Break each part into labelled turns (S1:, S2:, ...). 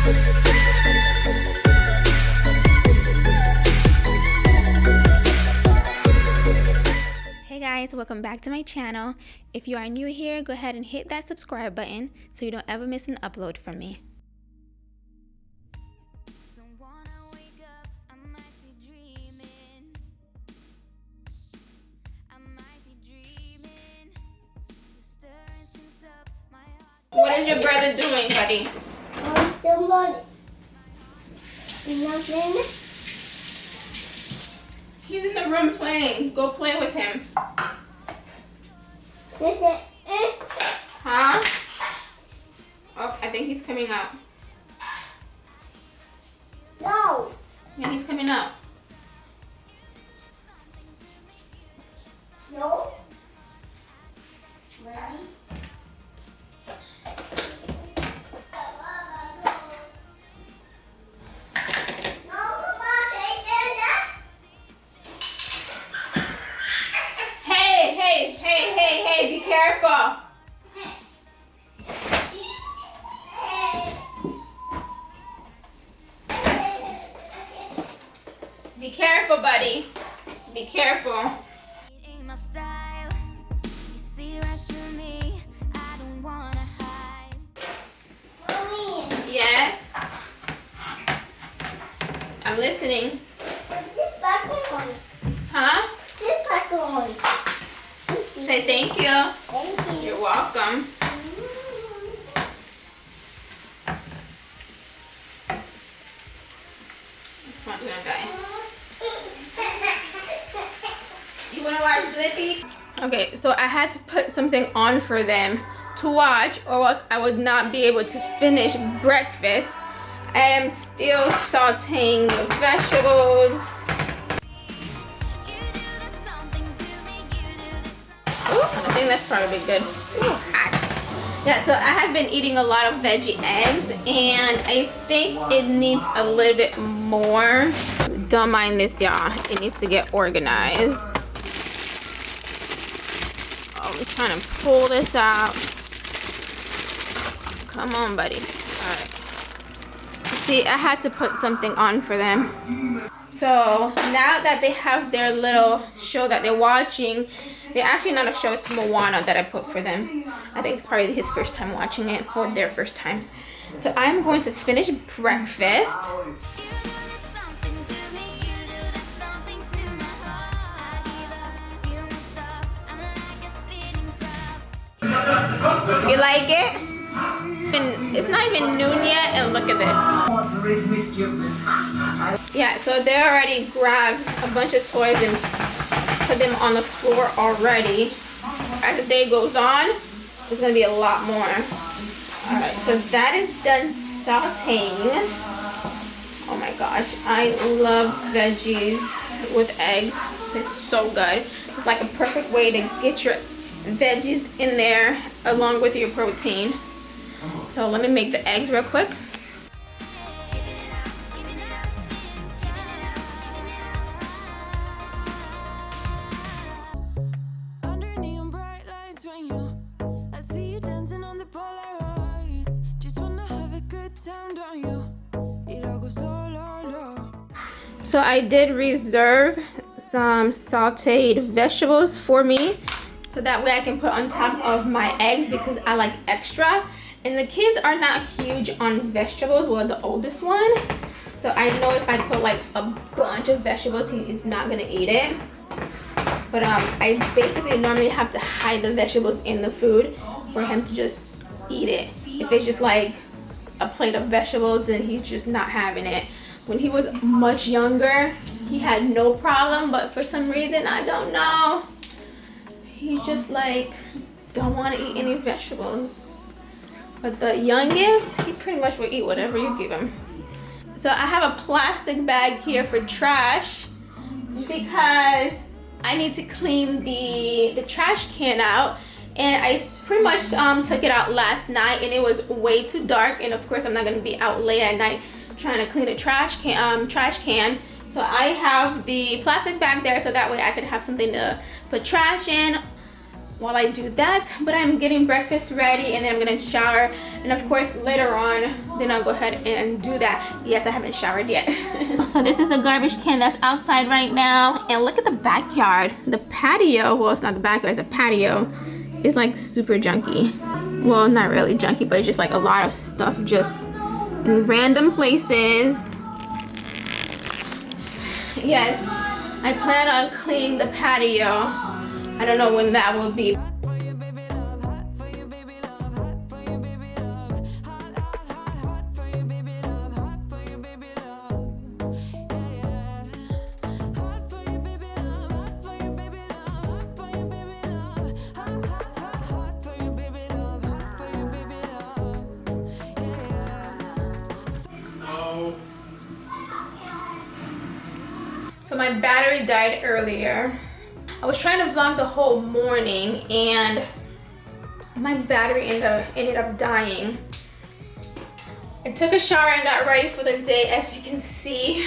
S1: Hey guys, welcome back to my channel. If you are new here, go ahead and hit that subscribe button so you don't ever miss an upload from me.
S2: What is your brother doing, buddy?
S3: Somebody.
S2: He's in the room playing. Go play with him. Huh? Oh, I think he's coming out.
S3: No.
S2: Yeah, he's coming out.
S3: No. Ready?
S2: Hey, be careful. Be careful, buddy. Be careful. Yes. I'm listening. Huh? Say thank you.
S3: Thank you.
S2: You're welcome. Come on, guy. You wanna watch Blippi? Okay, so I had to put something on for them to watch, or else I would not be able to finish breakfast. I am still sauteing the vegetables. I think that's probably good. Ooh, hot. Yeah, so I have been eating a lot of veggie eggs, and I think it needs a little bit more. Don't mind this, y'all. It needs to get organized. Oh, I'm trying to pull this out. Come on, buddy. All right. See, I had to put something on for them. So now that they have their little show that they're watching, they're actually not a show, it's Moana that I put for them. I think it's probably his first time watching it, or their first time. So I'm going to finish breakfast. You like it? It's not even noon yet, and look at this. Yeah, so they already grabbed a bunch of toys and put them on the floor already. As the day goes on, there's gonna be a lot more. Alright, so that is done sauteing. Oh my gosh, I love veggies with eggs. It's so good. It's like a perfect way to get your veggies in there along with your protein. So let me make the eggs real quick. So I did reserve some sauteed vegetables for me, so that way I can put on top of my eggs because I like extra. And the kids are not huge on vegetables, well, the oldest one. So I know if I put like a bunch of vegetables, he is not gonna eat it. But I basically normally have to hide the vegetables in the food for him to just eat it. If it's just like a plate of vegetables, then he's just not having it. When he was much younger, he had no problem, but for some reason, I don't know, he just like don't want to eat any vegetables. But the youngest, he pretty much will eat whatever you give him. So I have a plastic bag here for trash because I need to clean the trash can out. And I pretty much took it out last night, and it was way too dark. And of course, I'm not gonna be out late at night trying to clean a trash can. So I have the plastic bag there, so that way I could have something to put trash in. while I do that. But I'm getting breakfast ready, and then I'm gonna shower, and of course later on then I'll go ahead and do that. Yes, I haven't showered yet. So this is the garbage can that's outside right now, and look at the backyard. The patio, well, it's not the backyard, it's the patio, is like super junky. Well, not really junky, but it's just like a lot of stuff just in random places. Yes, I plan on cleaning the patio. I don't know when that will be. So my battery died earlier. I was trying to vlog the whole morning and my battery ended up dying. I took a shower and got ready for the day. As you can see,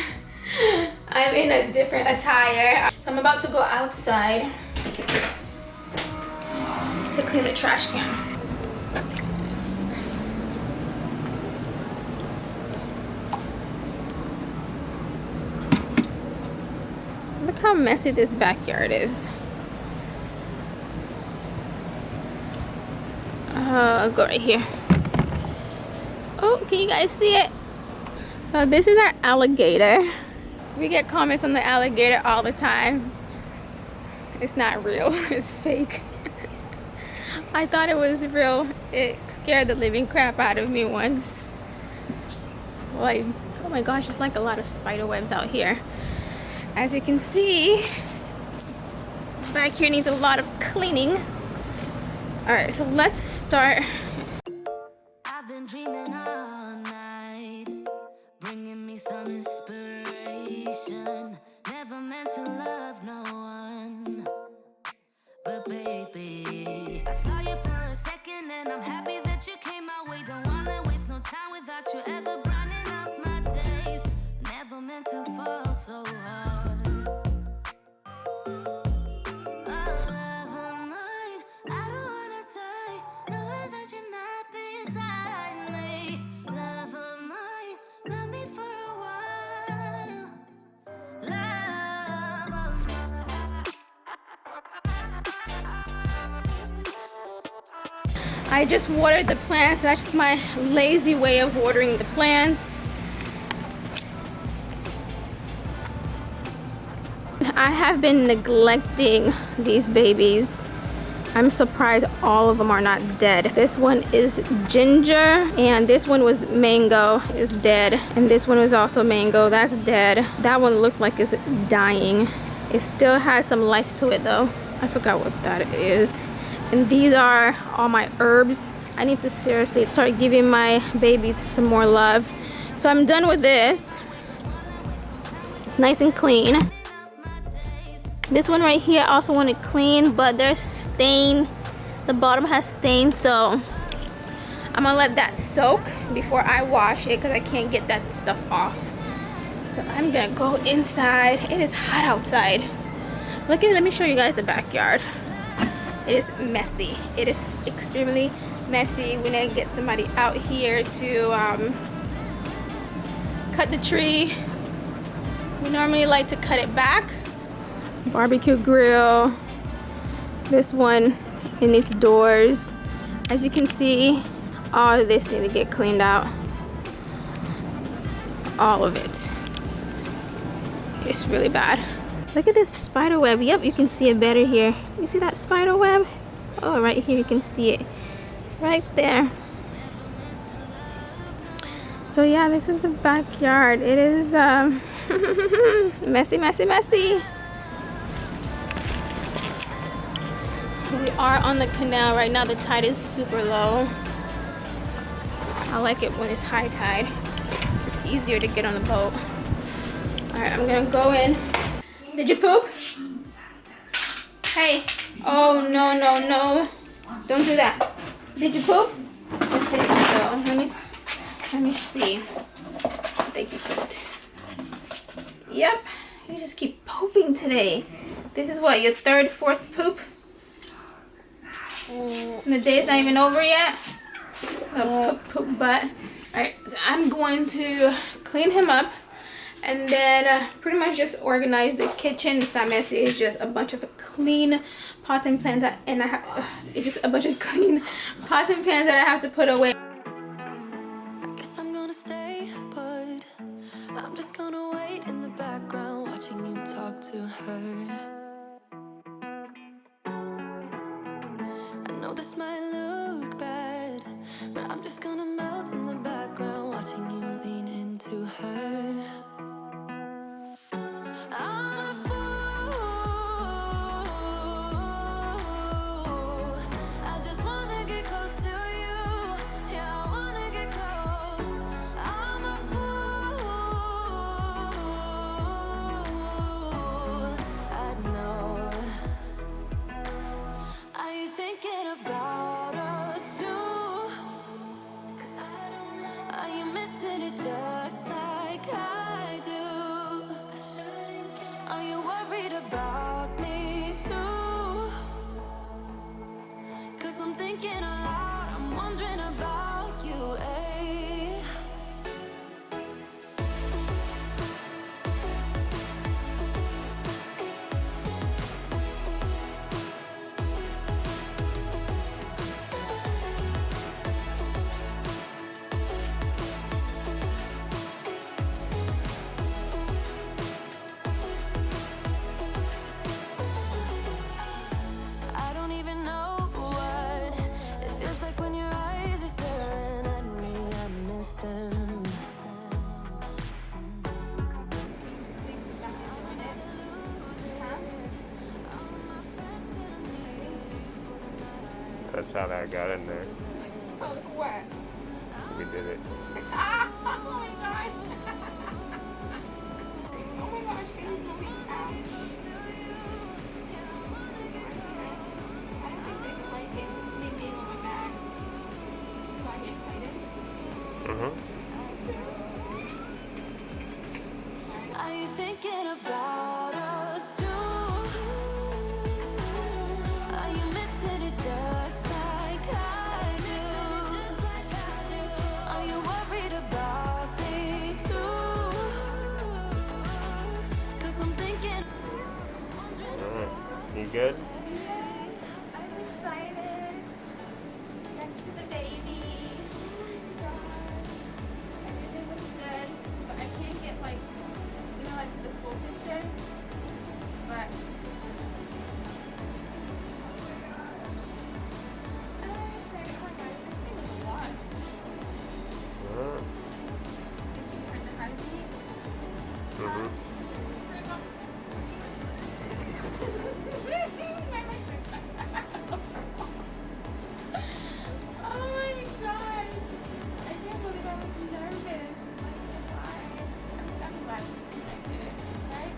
S2: I'm in a different attire. So I'm about to go outside to clean the trash can. Look how messy this backyard is. I'll go right here. Oh, can you guys see it? This is our alligator. We get comments on the alligator all the time. It's not real, it's fake. I thought it was real. It scared the living crap out of me once. Like, oh my gosh, there's like a lot of spider webs out here. As you can see, back here needs a lot of cleaning. All right, so let's start.
S4: I've been dreaming all night, bringing me some inspiration. Never meant to love no one, but baby, I saw you for a second and I'm happy that you came my way. Don't wanna waste no time without you ever brightening up my days. Never meant to fall so hard.
S2: I just watered the plants. That's my lazy way of watering the plants. I have been neglecting these babies. I'm surprised all of them are not dead. This one is Ginger, and this one was Mango, is dead. And this one was also Mango, that's dead. That one looks like it's dying. It still has some life to it though. I forgot what that is. And these are all my herbs. I need to seriously start giving my babies some more love. So I'm done with this. It's nice and clean. This one right here I also want to clean, but there's stain. The bottom has stain, so I'm gonna let that soak before I wash it because I can't get that stuff off. So I'm gonna go inside. It is hot outside. Look at it, let me show you guys the backyard. It is messy. It is extremely messy. We need to get somebody out here to cut the tree. We normally like to cut it back. Barbecue grill. This one, it needs doors. As you can see, all of this needs to get cleaned out. All of it. It's really bad. Look at this spider web. Yep, you can see it better here. You see that spider web? Oh, right here you can see it. Right there. So yeah, this is the backyard. It is messy, messy, messy. We are on the canal right now. The tide is super low. I like it when it's high tide. It's easier to get on the boat. All right, I'm gonna go in. Did you poop? Hey. Oh, no, no, no. Don't do that. Did you poop? Okay, so let me see. I think you pooped. Yep. You just keep pooping today. This is what, your third, fourth poop? And the day's not even over yet. Poop butt. Alright, so I'm going to clean him up and then pretty much just organize the kitchen. It's not messy, it's just a bunch of clean pots and pans and I have it's just a bunch of clean pots and pans that I have to put away.
S4: I guess I'm gonna stay put. I'm just gonna wait in the background, watching you talk to her. I know this might look bad, but I'm just gonna melt in the background, watching you lean into her. I'm a fool. I just wanna get close to you. Yeah, I wanna get close. I'm a fool. I know. Are you thinking about us too? 'Cause I don't know. Are you missing it just like I do? I shouldn't care. Are you worried about me too? 'Cause I'm thinking aloud, I'm wondering about you, eh? I don't even know what it feels like when your eyes are staring at me. I miss them.
S5: That's how that got in there.
S2: What?
S5: We did it.
S2: Oh my god. Oh my gosh, it is going out. I don't think they can like it. Me being on my back. So I get excited.
S4: Are you thinking about us too? Are you missing it just like I do? Are you worried about me too? 'Cause I'm thinking.
S5: You good?
S2: I'm excited. Next to the baby. Oh my god. Everything looks good. But I can't get like, like the full picture. But I'm excited. Oh my god, this thing is a lot. Did you hear the heartbeat? Oh my god. I can't believe I was nervous. Like, why? I'm glad I did it, right?